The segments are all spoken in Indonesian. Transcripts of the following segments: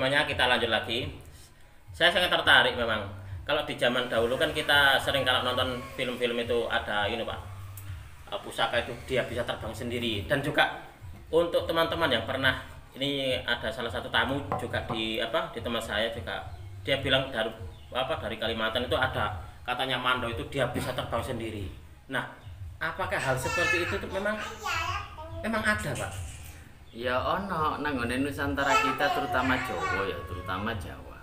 semuanya, kita lanjut lagi. Saya sangat tertarik memang. Kalau di zaman dahulu kan kita sering kalau nonton film-film itu ada ini Pak, pusaka itu dia bisa terbang sendiri. Dan juga untuk teman-teman yang pernah, ini ada salah satu tamu juga di tempat saya juga, dia bilang dari Kalimantan itu ada katanya Mando itu dia bisa terbang sendiri. Nah, apakah hal seperti itu tuh memang ada Pak? Ya ono nanggone Nusantara kita terutama Jawa ya, terutama Jawa.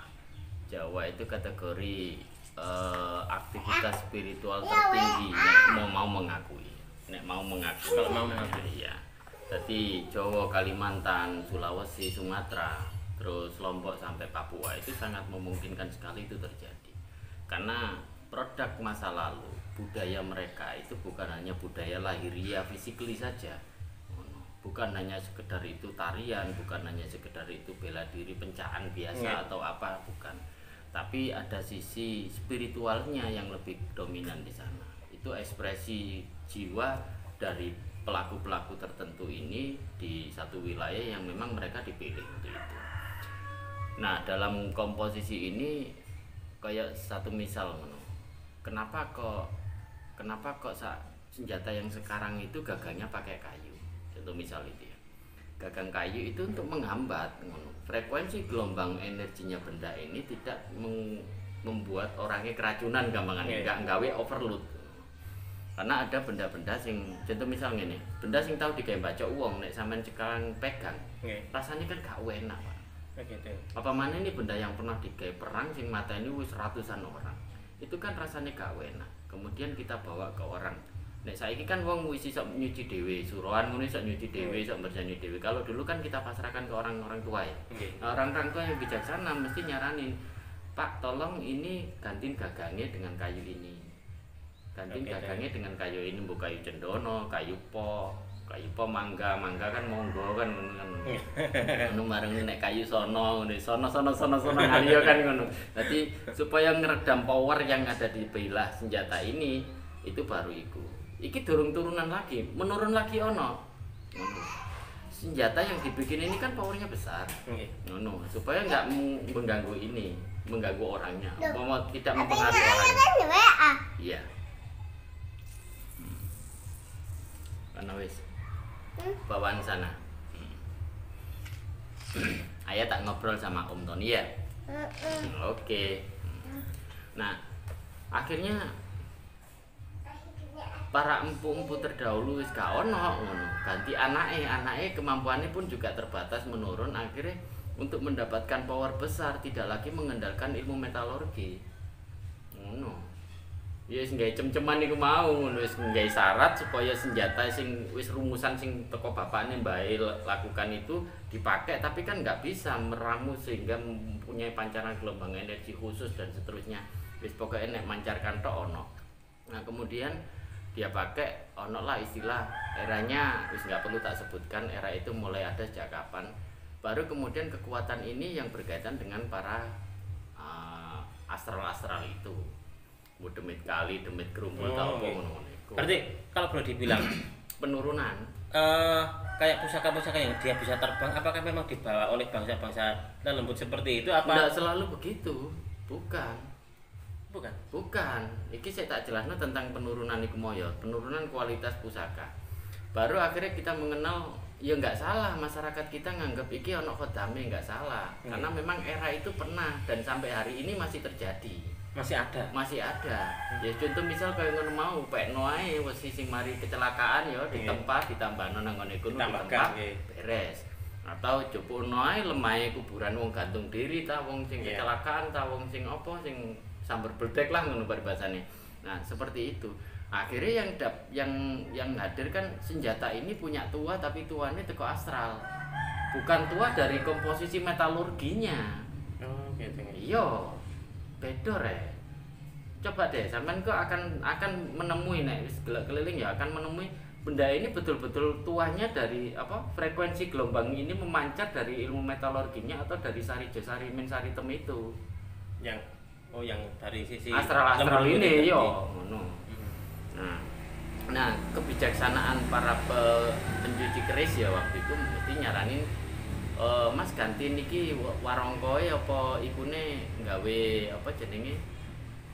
Jawa itu kategori aktivitas spiritual tertinggi nek mau mengakui. Kalau mau mengakui ya. Jadi Jawa, Kalimantan, Sulawesi, Sumatera, terus Lombok sampai Papua itu sangat memungkinkan sekali itu terjadi. Karena produk masa lalu, budaya mereka itu bukan hanya budaya lahiriah physically saja. Bukan hanya sekedar itu tarian, bukan hanya sekedar itu bela diri pencaan biasa atau apa, bukan. Tapi ada sisi spiritualnya yang lebih dominan di sana. Itu ekspresi jiwa dari pelaku-pelaku tertentu ini di satu wilayah yang memang mereka dipilih untuk itu. Nah, dalam komposisi ini kayak satu misal, kenapa kok senjata yang sekarang itu gagangnya pakai kayu? Contoh misal itu ya, gagang kayu itu untuk menghambat frekuensi gelombang energinya benda ini tidak membuat orangnya keracunan gampangan, enggak nggawe overload. Karena ada benda-benda sing contoh misal ngene, benda sing tahu digawe bacok wong nek sampean sekarang pegang, rasanya kan gak enak, Pak. Begitu. Apa mana ini benda yang pernah digawe perang sing mata ini wis ratusan orang. Itu kan rasanya gak enak. Kemudian kita bawa ke orang. Nek saiki kan wong wis iso nyuci dhewe, suruhan ngono iso nyuci dhewe, iso bersani dhewe. Kalau dulu kan kita pasrahkan ke orang-orang tua ya. Nah, orang-orang tua yang bijaksana mesti nyaranin, "Pak, tolong ini gantiin gagangnya dengan kayu ini. Gantiin gagangnya dengan kayu ini, mbok kayu cendono, kayu po mangga kan monggo kan ngono kan." Anu mareng nek kayu sono ngaliyo kan ngono. Dadi supaya ngeredam power yang ada di bilah senjata ini, itu baru iku. Iki durung turunan lagi, menurun lagi ono. Senjata yang dibikin ini kan powernya besar. Supaya nggak mengganggu orangnya, tidak mempengaruhi orangnya. Iya. Karena wis bawaan sana. Ayah tak ngobrol sama Om Tony ya. Oke. Nah, akhirnya para empu-empu terdahulu wis gak ono ngono. Ganti anake kemampuannya pun juga terbatas, menurun. Akhirnya untuk mendapatkan power besar tidak lagi mengandalkan ilmu metalurgi. Ngono. Ya wis nggae cem-ceman iku mau ngono, wis nggae syarat supaya senjata sing wis rumusan sing teko bapakne mbae lakukan itu dipakai, tapi kan nggak bisa meramu sehingga mempunyai pancaran gelombang energi khusus dan seterusnya. Wis pokoknya nek mancarkan tok ono. Nah, kemudian dia pakai ono lah istilah eranya, wis nggak perlu tak sebutkan era itu mulai ada sejak kapan. Baru kemudian kekuatan ini yang berkaitan dengan para astral itu, demit kali, demit kerumpul atau apa ngono. Berarti kalau boleh dibilang penurunan kayak pusaka-pusaka yang dia bisa terbang, apakah memang dibawa oleh bangsa-bangsa lembut seperti itu? Apa? Tidak selalu begitu, bukan. Iki saya tak jelasno tentang penurunan iku moyo, penurunan kualitas pusaka. Baru akhirnya kita mengenal, ya nggak salah masyarakat kita nganggap iki ono khodame, nggak salah. Karena memang era itu pernah dan sampai hari ini masih terjadi. Masih ada. Ya contoh misal kayak ngono mau pekno ae wis sing mari kecelakaan ya ditempat ditambahno nang ngene kono ditempat beres. Atau jopono ae lemahe kuburan wong gantung diri ta wong sing kecelakaan ta wong sing apa sing sambar beldek lah ngono bahasane. Nah, seperti itu. Akhirnya yang hadir kan senjata ini punya tua, tapi tuanya teko astral. Bukan tua dari komposisi metalurginya. Oh, gitu. Iya. Beda re. Coba deh, sampean kok akan menemui nek wis keliling ya akan menemui benda ini betul-betul tuanya dari apa? Frekuensi gelombang ini memancar dari ilmu metalurginya atau dari sari tem itu. Yang dari sisi astral ini yo ngono. Nah, kebijaksanaan para pencuci keris ya waktu itu mesti nyaranin Mas ganti niki warangkoe apa ikune nggawe apa jenenge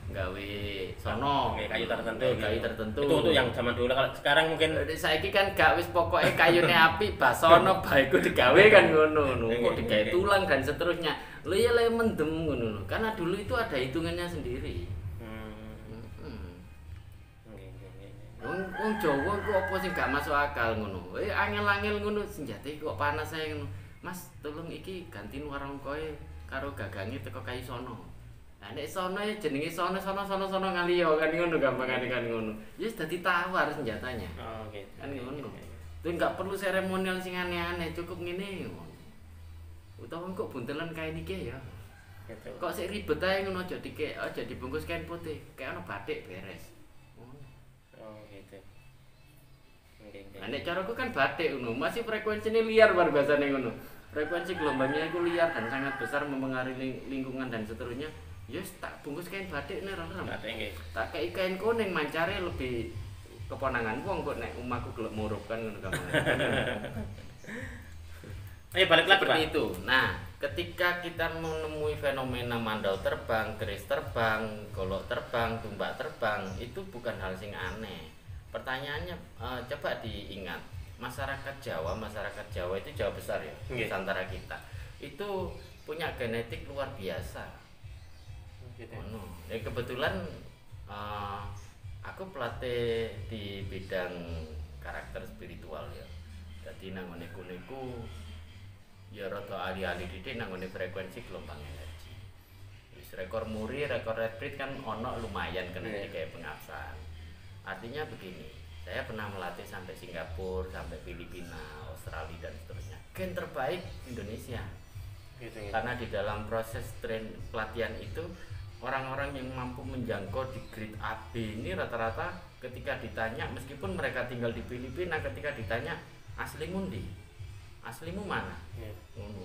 nggawe sono kayu tertentu kayu gitu. tertentu Itu untuk yang zaman dulu. Kalau sekarang mungkin saiki kan gak wis pokoke kayune apik basono bae iku digawe kan ngono kok digawe tulang dan seterusnya lho ya le mendem ngono karena dulu itu ada hitungannya sendiri. Wong Jawa ku apa sing gak masuk akal ngono. Angel-angel ngono senjata iki kok panas ae ngono. Mas, tolong iki gantiin warangkoe karo gagange teko kayu sono. Lah nek sono ya jenenge sono ngaliyo kan ngono gampangane kan ngono. Ya wis dadi tawar senjatanya. oh gitu. Kan ngono. Itu enggak perlu seremonial sing aneh-aneh, cukup ngene. Utawa kok buntelan kae niki ya. Gitu. Kok sik ribet ae ngono aja dibungkus kain putih, kayak ana batik beres. Oh gitu. Nah, nek caraku kan batik ngono, masih frekuensinya liar bar biasane ngono. Frekuensi gelombangnya itu liar dan sangat besar mempengaruhi lingkungan dan seterusnya. Ya tak bungkus kain batik nih rem. Batik nggih. Tak kei kain kuning mancare lebih keponangan wong kok nek omahku gelek murup kan ngono gampang. Ayo balik lagi, Pak. Seperti itu. Nah, ketika kita menemui fenomena mandau terbang, keris terbang, golok terbang, tumbak terbang, itu bukan hal sing aneh. Pertanyaannya coba diingat, masyarakat Jawa itu Jawa besar ya, Nusantara kita. Itu punya genetik luar biasa. Gitu. Ya kebetulan aku pelatih di bidang karakter spiritual ya. Jadi nang ngene niku ya rada ahli-ahli didik nang ngene frekuensi gelombang energi. Wis rekor muri, rekor retreat kan ono lumayan kena kayak pengabsahan. Artinya begini, saya pernah melatih sampai Singapura, sampai Filipina, Australia dan seterusnya. Gen terbaik Indonesia. Gitu. Karena di dalam proses pelatihan itu orang-orang yang mampu menjangkau di grade AB ini rata-rata ketika ditanya, meskipun mereka tinggal di Filipina, ketika ditanya aslimu ndi? Aslimu mana?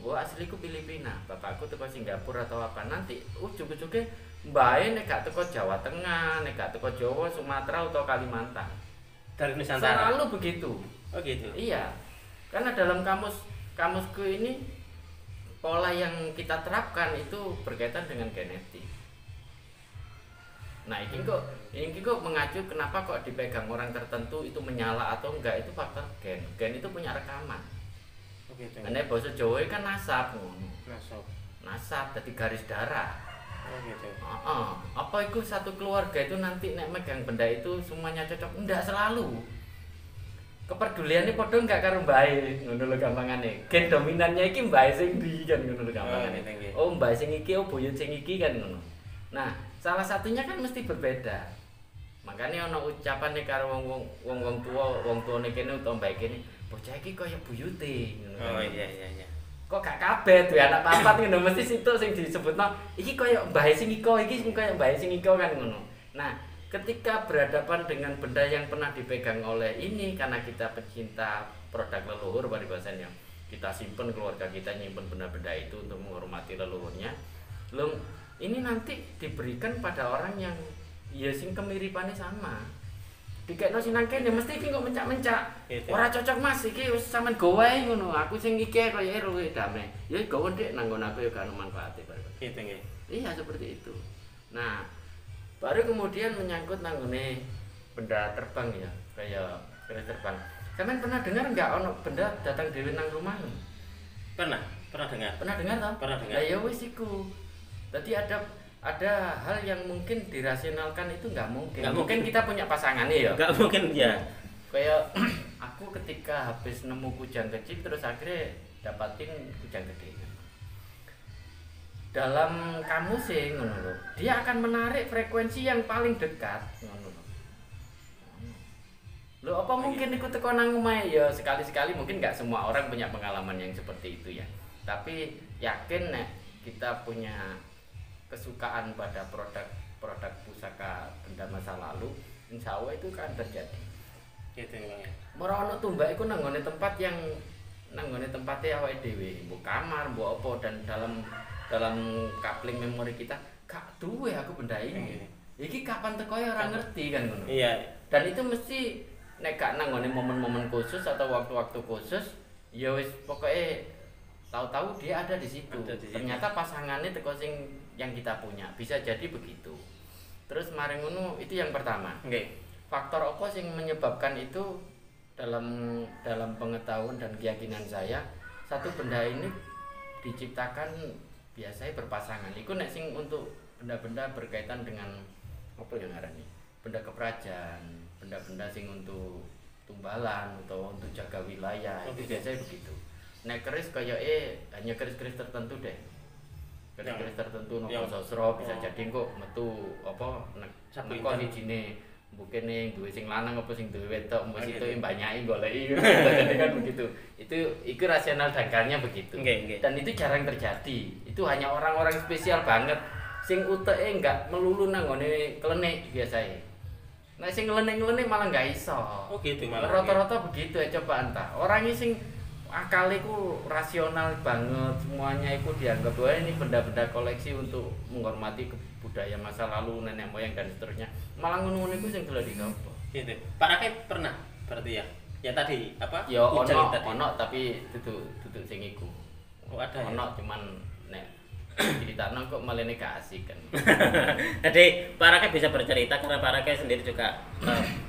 Oh asliku Filipina, bapakku teko Singapura atau apa. Nanti ujug-ujugnya mbae nek gak teko Jawa Tengah, nek gak teko Jawa, Sumatera atau Kalimantan. Dari Nusantara. Selalu begitu. Oh gitu. Iya. Karena dalam kamusku ini pola yang kita terapkan itu berkaitan dengan genetik. Nah, ini kok mengacu kenapa kok dipegang orang tertentu itu menyala atau enggak, itu faktor gen. Gen itu punya rekaman. Oh gitu. Nek basa Jawa kan nasab ngono. Nasab. Dadi garis darah. Oh gitu. Apa itu satu keluarga itu nanti nek megang benda itu semuanya cocok? Enggak selalu. Kepeduliannya padha enggak karo mbae, ngono lho gampangane. Gen dominannya iki mbae sing ndi kan ngono lho gampangane. Oh, mbae sing iki, oh buyut sing iki kan ngono. Nah, salah satunya kan mesti berbeda. Makanya ana ucapan nek karo wong tuane kene utawa mbae kene, bocah iki kaya buyute ngono. Oh iya. Kok gak kabeh duwe anak papat ngono mesti situ sing disebutno iki kaya mbahe sing iko iki sing kaya mbahe sing iko kan ngono. Nah, ketika berhadapan dengan benda yang pernah dipegang oleh ini karena kita pecinta produk leluhur bahasanya, kita simpen keluarga kita nyimpen benda-benda itu untuk menghormati leluhurnya. Lho, ini nanti diberikan pada orang yang ya sing kemiripannya sama. Dikekno sinang kene mesti iki kok mencak-mencak. Ora cocok Mas, iki wis sampean gowo ae ngono. Aku sing iki kaya eruwe damai. Ya gowo ndek nang nggon aku ya gak ono manfaate bareng. Gitu nggih. Iya seperti itu. Nah, baru kemudian menyangkut nang ngene benda terbang ya, kayak kereta terbang. Sampeyan pernah dengar enggak ono benda datang dhewe nang rumahmu? Pernah dengar. Pernah dengar toh? Pernah dengar. Lah ya wis iku. Dadi ada hal yang mungkin dirasionalkan itu nggak mungkin. Nggak mungkin kita punya pasangannya ya. Nggak mungkin ya. Kayak aku ketika habis nemu kujang kecil terus akhirnya dapatin kujang gede. Dalam kamus sih ngono lho. Dia akan menarik frekuensi yang paling dekat ngono lho. Lho apa mungkin ikut teko nang omahe ya sekali-sekali mungkin nggak semua orang punya pengalaman yang seperti itu ya. Tapi yakin nek kita punya kesukaan pada produk pusaka benda masa lalu, insya Allah itu kan terjadi. Gitu ya. Ora ono tumbak iku nang nggone tempat yang nang nggone tempate awake dhewe, mbok kamar, mbok apa dan dalam kapling memori kita gak duwe aku benda ini. Iki kapan teko ya ora ngerti kan ngono. Iya. Dan itu mesti nek gak nang nggone momen-momen khusus atau waktu-waktu khusus, ya wis pokoke tahu-tahu dia ada di situ. Ada di situ. Ternyata pasangannya teko sing yang kita punya. Bisa jadi begitu. Terus maring ngono itu yang pertama. Nggih. Faktor apa sing menyebabkan itu dalam pengetahuan dan keyakinan saya, satu benda ini diciptakan biasanya berpasangan. Iku nek sing untuk benda-benda berkaitan dengan apa yang ngarani? Benda keperajaan, benda-benda sing untuk tumbalan atau untuk jaga wilayah, itu biasanya begitu. Nek keris kayak hanya keris-keris tertentu deh. Keris-keris tertentu nopo sosro bisa jadi kok metu apa neko hijine mungkin nih duwe sing lanang apa sing duwe wedok mesti itu mbanyaki goleki jadi kan begitu. Itu rasional dangkalnya begitu. Dan itu jarang terjadi. Itu hanya orang-orang spesial banget sing uteke enggak melulu nang ngene klenik biasanya. Nah sing ngelenek-ngelenek malah enggak iso. Oh gitu malah. Rata-rata begitu ya coba entah. Orang ini sing akal itu rasional banget, semuanya itu dianggap bahwa ini benda-benda koleksi untuk menghormati budaya masa lalu nenek moyang dan seterusnya. Malah ngono-ngono itu sing gelem dicoba. Gitu. Pak Rakai pernah berarti ya? Ya tadi apa? Ya tadi. ono tapi tutu sing iku. Oh ada. Ono cuman nek ceritanya kok malah gak asik kan. Jadi Pak Rakai bisa bercerita karena Pak Rakai sendiri juga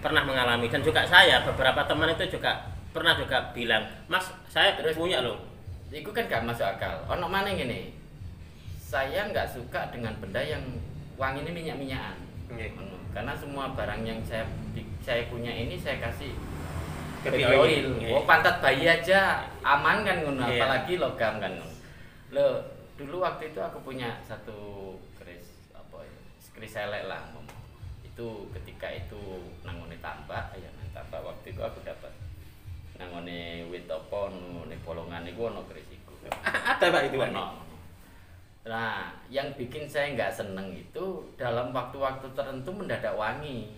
pernah mengalami dan juga saya beberapa teman itu juga pernah juga bilang, Mas saya terus punya loh. Itu kan gak masuk akal. Ono mana gini, saya nggak suka dengan benda yang wangi ini minyak-minyakan. Karena semua barang yang saya punya ini saya kasih baby oil. Oh pantat bayi aja aman kan ngono, apalagi logam kan. Lo dulu waktu itu aku punya satu keris apa ya, keris elek lah ngomong. Itu ketika itu nangone tambak waktu itu aku dapat nangone wit apa ning bolongan iku ono keris iku. Ada Pak itu ono. Nah, yang bikin saya nggak seneng itu dalam waktu-waktu tertentu mendadak wangi.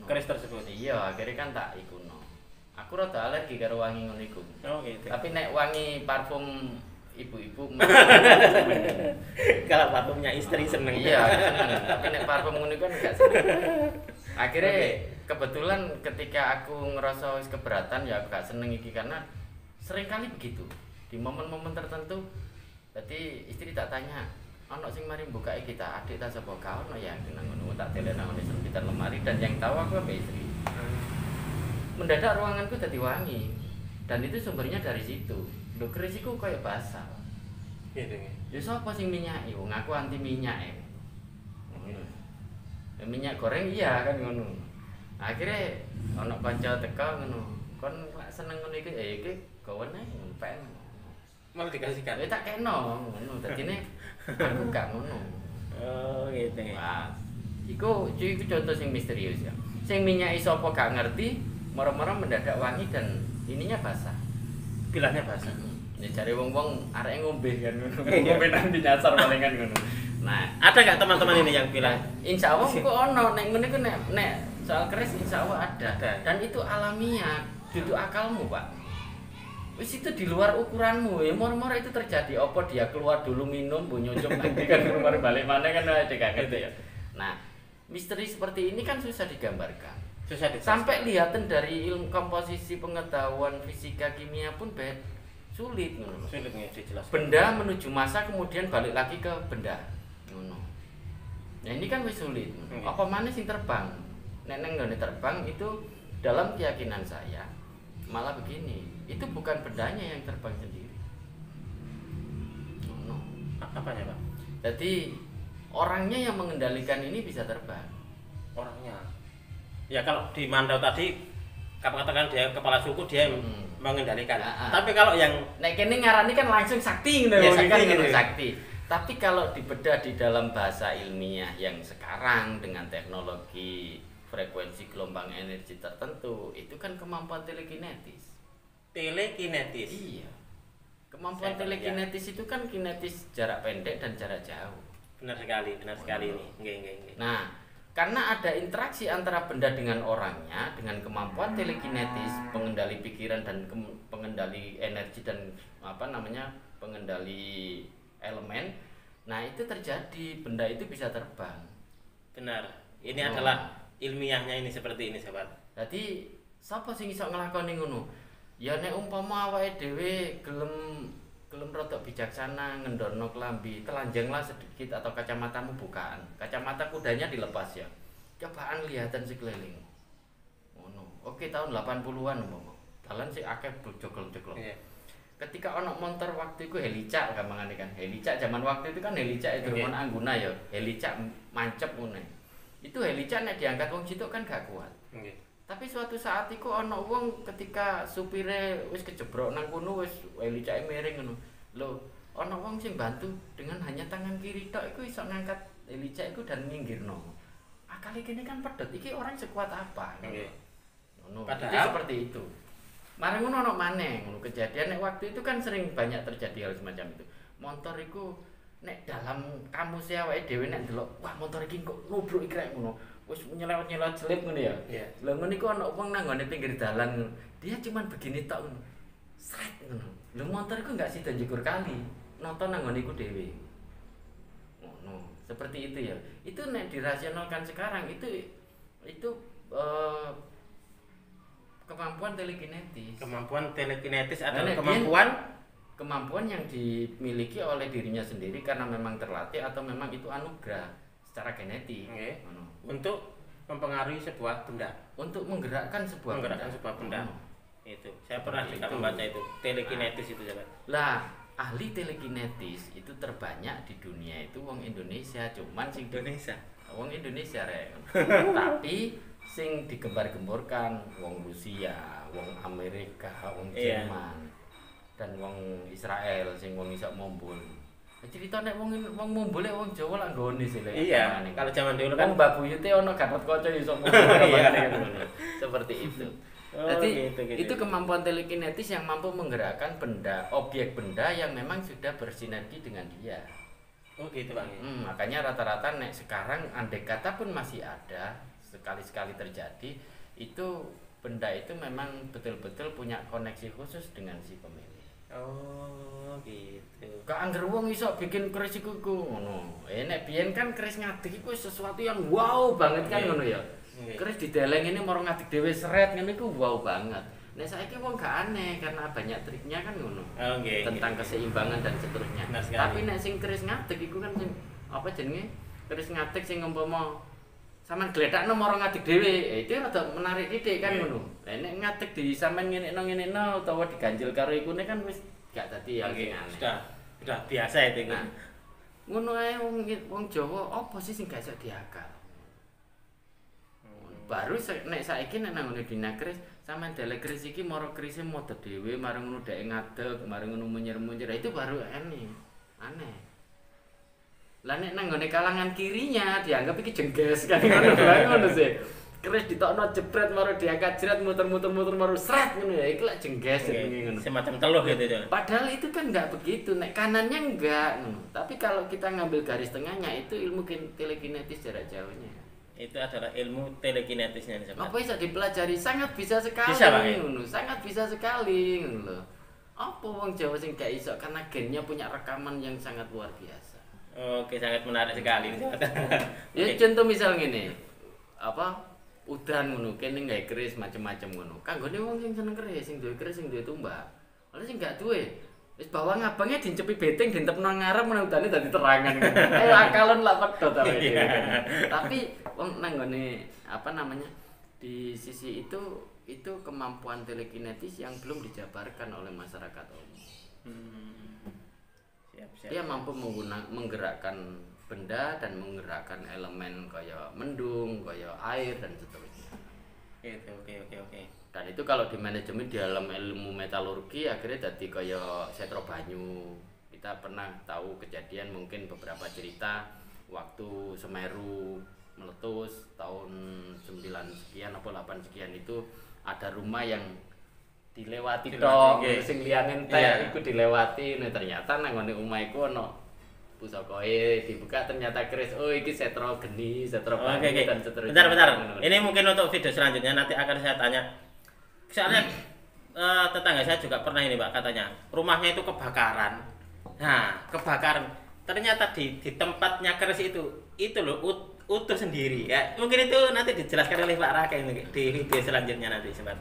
Keris tersebut. Iya, akhirnya kan tak ikuno. Aku rada alergi karo wangi ngono iku. Oh gitu. Tapi nek wangi parfum ibu-ibu kalau parfumnya istri seneng. Iya, seneng. Tapi nek parfum ngono kan enggak seneng. Akhirnya kebetulan ketika aku ngerasa wis keberatan ya aku gak seneng iki karena sering kali begitu. Di momen-momen tertentu berarti istri tak tanya, ono sing mari mbukake kita, adik ta sapa ka ono ya nang ngono tak tele nang sempitan lemari dan yang tahu aku apa istri. Mendadak ruanganku dadi wangi dan itu sumbernya dari situ. Lho keris iku koyo basah. Gitu. Ya sapa sing minyaki? Wong aku anti minyak e. Minyak goreng iya kan ngono. Akhirnya ono kanca teko ngono. Kon lak seneng ngono iki iki gawen ae pen. Malah dikasihkan. Ya tak keno ngono. Dadine aku gak ngono. Oh gitu. Wah. Iku contoh sing misterius ya. Sing minyaki sapa gak ngerti, moro-moro mendadak wangi dan ininya basah. Bilahnya basah. Ya cari wong-wong arek ngombe kan ngono. Ngombe nang dinyasar palingan ngono. Nah, ada nggak teman-teman ini yang bilang? Insya Allah kok ono nek ngene ku nek soal keris insya Allah ada. Dan itu alamiah, duduk akalmu, Pak. Wis itu di luar ukuranmu. Ya mor-mor itu terjadi apa dia keluar dulu minum, bu nyocok nanti kan keluar balik mana kan ada gitu ya. Nah, misteri seperti ini kan susah digambarkan. Susah sampai lihatan dari ilmu komposisi pengetahuan fisika kimia pun sulit ngono. Sulit dijelaskan. Benda menuju masa kemudian balik lagi ke benda. Ngono. Nah ini kan wis sulit. Apa mana sing terbang? Nek nang nggone terbang itu dalam keyakinan saya malah begini. Itu bukan bendanya yang terbang sendiri. Ngono. Apanya, Pak? Jadi orangnya yang mengendalikan ini bisa terbang. Orangnya. Ya kalau di Mandau tadi katakan dia kepala suku dia mengendalikan. Tapi kalau yang nek kene ngarani kan langsung sakti ngono ya, kan sakti. Tapi kalau dibedah di dalam bahasa ilmiah yang sekarang dengan teknologi frekuensi gelombang energi tertentu, itu kan kemampuan telekinetis. Telekinetis. Iya. Kemampuan telekinetis itu kan kinetis jarak pendek dan jarak jauh. Benar sekali ini. Nggih. Nah, karena ada interaksi antara benda dengan orangnya dengan kemampuan telekinetis, pengendali pikiran dan pengendali energi dan pengendali elemen. Nah, itu terjadi, benda itu bisa terbang. Benar. Ini adalah ilmiahnya ini seperti ini, sahabat. Jadi, sapa sing iso nglakoni ngono? Ya nek umpama awake dhewe gelem Kelem rodok bijaksana ngendono klambi, telanjanglah sedikit atau kacamatamu bukaan. Kacamata kudanya dilepas ya. Cobaan lihatan sekeliling. Ngono. Oke, tahun 80-an umpama. Dalan sik akeh jogol-jogol. Iya. Ketika ono montor waktu itu helicak gampangane kan. Helicak zaman waktu itu kan helicak itu rumon angguna ya. Helicak mancep ngono. Itu helicak nek diangkat wong situk kan gak kuat. Nggih. Tapi suatu saat iku ana wong ketika supire wis kejebrok nang kono wis helicake miring ngono. Lho, ana wong sing bantu dengan hanya tangan kiri tok iku iso ngangkat helicak iku dan minggirno. Akale kene kan pedhot iki orang sekuat apa? Nggih. Ngono. Padahal Itu seperti itu. Mari ngono ana maneh ngono kejadian nek waktu itu kan sering banyak terjadi hal semacam itu. Motor iku nek dalam kamus awake dhewe nek delok wah motor iki kok nubruk iki rek ngono. Wis nyelewat-nyelewat jelip ngono ya. Iya. Lah ngono iku ana wong nang ngone pinggir dalan ngono. Dia cuman begini tok ngono. Sret ngono. Lho motor iku enggak sida njukur kali. Nonton nang ngone iku dhewe. Ngono. Seperti itu ya. Itu nek dirasionalkan sekarang itu kemampuan telekinetis. Kemampuan telekinetis adalah Nah, kemampuan yang dimiliki oleh dirinya sendiri karena memang terlatih atau memang itu anugerah secara genetik. Nggih. Ngono. Untuk mempengaruhi sebuah benda. Untuk menggerakkan sebuah benda. Ngono. Itu. Saya pernah juga membaca itu. Telekinetis itu sahabat. Lah, ahli telekinetis itu terbanyak di dunia itu wong Indonesia, cuman sing Indonesia. wong Indonesia rek. Tapi sing digembar-gemborkan wong Rusia, wong Amerika, wong Iya. Jerman dan wong Israel sing wong iso mombul. Cerita nek wong mombole wong Jawa lak nggone sih lek. Iya. Kalau zaman dulu kan Mbak Buyute ono Gatotkaca iso mombol. Seperti itu. Jadi gitu. itu kemampuan telekinetis yang mampu menggerakkan objek benda yang memang sudah bersinergi dengan dia. Oh gitu Bang. Makanya rata-rata nek sekarang andai kata pun masih ada sekali-sekali terjadi itu benda itu memang betul-betul punya koneksi khusus dengan si pemilik. Oh gitu. Kok angger wong iso bikin keris iku ngono. Nek biyen kan keris ngadeg iku sesuatu yang wow banget kan ngono ya. Keris dideleng ini moro ngadeg dhewe seret ngene iku wow banget. Nek saiki wong gak aneh karena banyak triknya kan ngono. Oh nggih. Tentang keseimbangan dan seterusnya. Tapi nek sing keris ngadeg iku kan sing apa jenenge? Keris ngadeg sing umpama sampean gledakno moro ngadeg dhewe, itu rada menarik titik kan ngono. Nek ngadeg di sampean ngene-ngene utawa diganjel karo ikune kan wis gak dadi hal sing aneh. Sudah biasa itu. Nah, ngono ae wong Jawa apa sih sing gak iso diakal? Baru nek saiki nek nang ngene dina keris sampean delek keris iki moro kerise modot dhewe marang ngono dhek ngadeg, marang ngono munyer-munyer itu baru aneh. Lah nek nang ngene kalangan kirinya dianggap iki jengges kan ngono sih. Keris ditokno jepret maro diangkat jret muter-muter maro sret ngono ya iki lak jengges jenenge ngono. Semacam teluh gitu ya. Padahal itu kan enggak begitu, nek kanannya enggak ngono. Tapi kalau kita ngambil garis tengahnya itu ilmu telekinetis jarak jauhnya. Itu adalah ilmu telekinetisnya nih sahabat. Apa bisa dipelajari? Sangat bisa sekali ngono. Sangat bisa sekali ngono lho. Apa wong Jawa sing gak iso karena gennya punya rekaman yang sangat luar biasa. Oke, sangat menarik sekali nih sahabat. Ya contoh misal ngene. Apa udan ngono kene gawe keris macam-macam ngono. Kanggone wong sing seneng keris, sing duwe keris, sing duwe tumbak. Oleh sing gak duwe wis bawang abangnya dincepi beteng dintepno ngarep menawa udane dadi terangan. Ayo akalon lak pedhot awake. Tapi wong nang ngene apa namanya? Di sisi itu kemampuan telekinetis yang belum dijabarkan oleh masyarakat umum. Siap. Dia mampu menggerakkan benda dan menggerakkan elemen kayak mendung, kayak air dan seterusnya. Oke. Dan itu kalau di manajemen di dalam ilmu metalurgi akhirnya jadi kayak setro banyu. Kita pernah tahu kejadian mungkin beberapa cerita waktu Semeru meletus tahun 9 sekian atau 8 sekian itu ada rumah yang dilewati tok sing liyane entek iku dilewati. Nah ternyata nang ngene omah iku ana pusakae dibuka ternyata keris. Oh iki setro geni, setro banyu dan seterusnya. Bentar. Ini mungkin untuk video selanjutnya nanti akan saya tanya. Soalnya tetangga saya juga pernah ini Pak katanya rumahnya itu kebakaran. Nah kebakaran ternyata di tempatnya keris itu loh utuh sendiri ya. Mungkin itu nanti dijelaskan oleh Pak Raka ini di video selanjutnya nanti sobat.